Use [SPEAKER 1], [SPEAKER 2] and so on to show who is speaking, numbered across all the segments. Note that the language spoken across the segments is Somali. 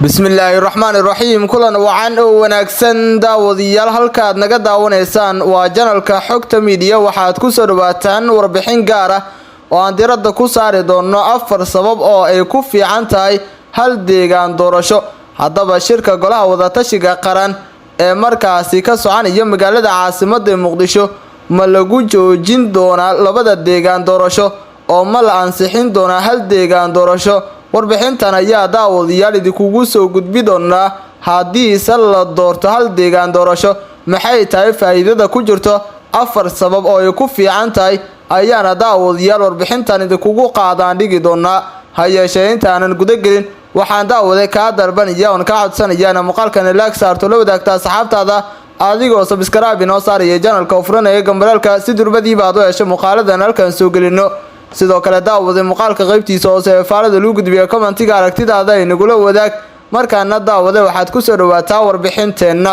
[SPEAKER 1] Bismillahirrahmanirrahim. Kulan wacan oo wanaagsan daawadayaal halka aad naga daawanaysaan waa channelka Xogta Media. Waxaad ku soo dhawaataan warbixin gaar ah oo aan diiradda ku saari doono afar sabab oo ay ku fiican tahay hal deegaan doorasho. Haddaba shirka golaha wadatashiga qaran ee markaasi ka soconaya magaalada caasimadda Muqdisho ma lagu joojin doonaa labada deegaan doorasho oo ma la ansixin doonaa hal deegaan doorasho. Warbixintan ayaa daawadayaal idinku soo gudbi doona haddii la doorto hal deegaan doorasho maxay tahay faa'iidada ku jirto afar sabab oo ay ku fiican tahay ayaana daawadayaal warbixintan idinku qaadaan dhigi doona. Ha yeeshee intaanan guda gelin waxaan daawade ka dalbanaya oo ka codsanaya muuqaalkan like saarto la wadaagta asxaabtaada adigoo subscribe inoo saaraya channelka Furanaye Gambaralka si durbadiiba aad u hesho muuqaaladan halkan soo gelino. sidoo kale daawade muuqaalka qaybtiisa hoose faalada lagu gudbiyo commentiga aragtidaada inagula wadaag markaana daawade waxaad ku soo dhawaataa warbixinteena.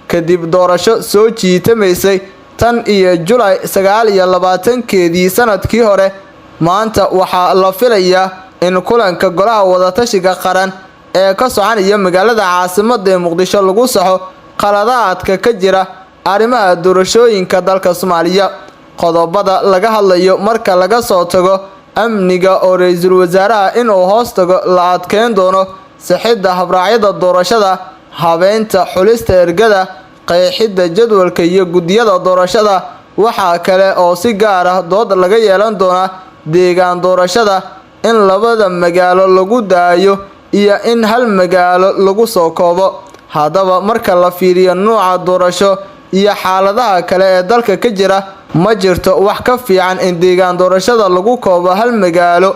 [SPEAKER 1] kadib doorasho soo jiitamaysay tan iyo July 29keedii sanadkii hore maanta waxaa la filayaa in kulanka golaha wadatashiga qaran ee ka soconaya magaalada caasimadda Muqdisho lagu saxo qaladaadka ka jira arrimaha doorashooyinka dalka Soomaaliya. qodobada laga hadlayo marka laga soo tago amniga oo ra'iisul wasaaraha inuu hoos tago la adkeyn doono saxida habraacyada doorashada, habeynta xulista ergada, qeexida jadwalka iyo gudiyada doorashada. waxa kale oo si gaar ah dood laga yeelan doona deegaan doorashada in labada magaalo lagu daayo iyo in hal magaalo lagu soo koobo. haddaba marka la fiiriyo nooca doorasho iyo xaaladaha kale ee dalka ka jira ma jirto wax ka fiican in deegaan doorashada lagu koobo hal magaalo.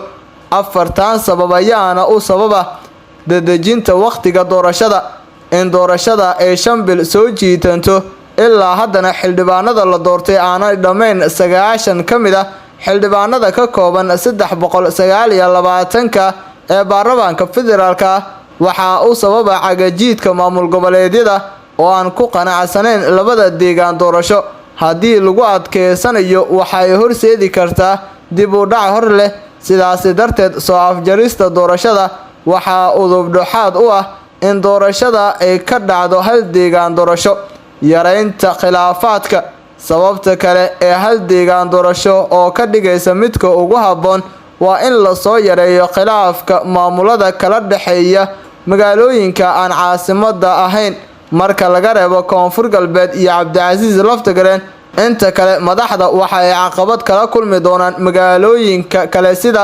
[SPEAKER 1] afartan sabab ayaana u sababa dadejinta waqtiga doorashada in doorashada ay 5 bil soo jiitanto ilaa haddana xildhibaanada la doortay aanay dhammayn 90 kamid ah xildhibaanada ka kooban 329 ee baarlamaanka federaalka. waxa uu sababa cagajiidka maamul goboleedyada oo aan ku qanacsanayn labada deegaan doorasho. haddii lagu adkeysanayo waxay horseedi kartaa dib u dhac hor leh. sidaas darteed soo afjarista doorashada waxa udub dhaxaad u ah in doorashada ay ka dhacdo hal deegaan doorasho. yareynta khilaafaadka sababta kale ee hal deegaan doorasho oo ka dhigaysa midka ugu habboon waa in la soo yareeyo khilaafka maamulada kala dhaxeeya magaalooyinka aan caasimadda ahayn. marka laga reebo Koonfur Galbeed iyo Cabdicasiis Laftagareen inta kale madaxda waxa ay caqabad kala kulmi doonaan magaalooyinka kale sida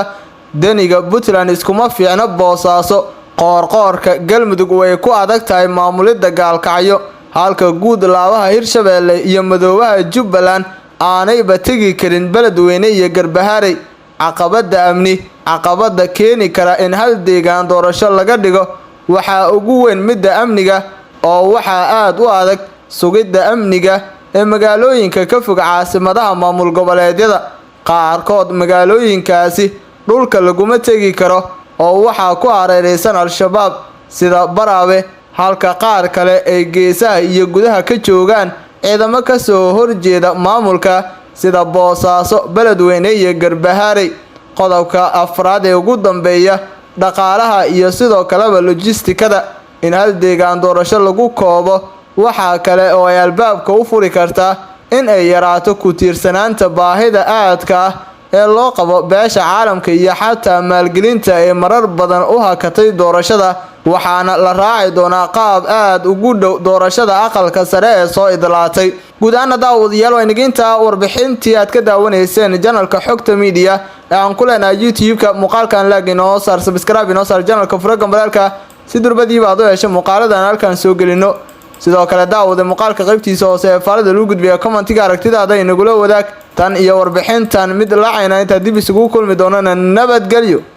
[SPEAKER 1] Deniga Puntland iskuma fiicna Boosaaso. qoorqoorka Galmudug way ku adag tahay maamulida Gaalkacyo halka guud laabaha Hirshabeelle iyo Madoobaha Jubbaland aanay batigi karin Beledweyne iyo Garbaharey. caqabada amni caqabada keeni kara in hal deegaan doorasho laga dhigo waxa ugu weyn midda amniga oo waxa aad u adag sugidda amniga ee magaalooyinka ka fog caasimadaha maamul goboleedyada. qaarkood magaalooyinkaasi dhulka laguma tegi karo oo waxa ku hareeraysan al-shabaab sida Baraawe halka qaar kale ay geesaha iyo gudaha ka joogaan ciidamo ka soo horjeeda maamulka sida Boosaaso, Beledweyne iyo Garbaharey. qodobka afraad ee ugu dambeeya dhaqaalaha iyo sidoo kale logistikada in hal deegaan doorasho lagu koobo waxa kale oo ay albaabka u furi kartaa in ay yaraato ku tiirsanaanta baahida aadka ah ee loo qabo beesha caalamka iyo xataa maalgelinta ee marar badan u hakatay doorashada. waxaana la raaci doonaa qaab aad ugu dhow doorashada aqalka sare ee soo idlaatay. guud ahaan daawadayaal waa inaginta warbixintii aad ka daawanayseen channelka Xogta Media ee aan ku leenahay YouTube-ka. muuqaalkan like inoo saar, subscribe inoo saar channelka Furanaye Gambaralka si durbadiiba aad u hesho muuqaaladan halkan soo gelino. sidoo kale daawade muuqaalka qaybtiisa hoose ee faalada lagu gudbiyo commentiga aragtidaada inagula wadaag. tan iyo warbixintan mid laacayna inta dib isugu kulmi doonana nabadgelyo.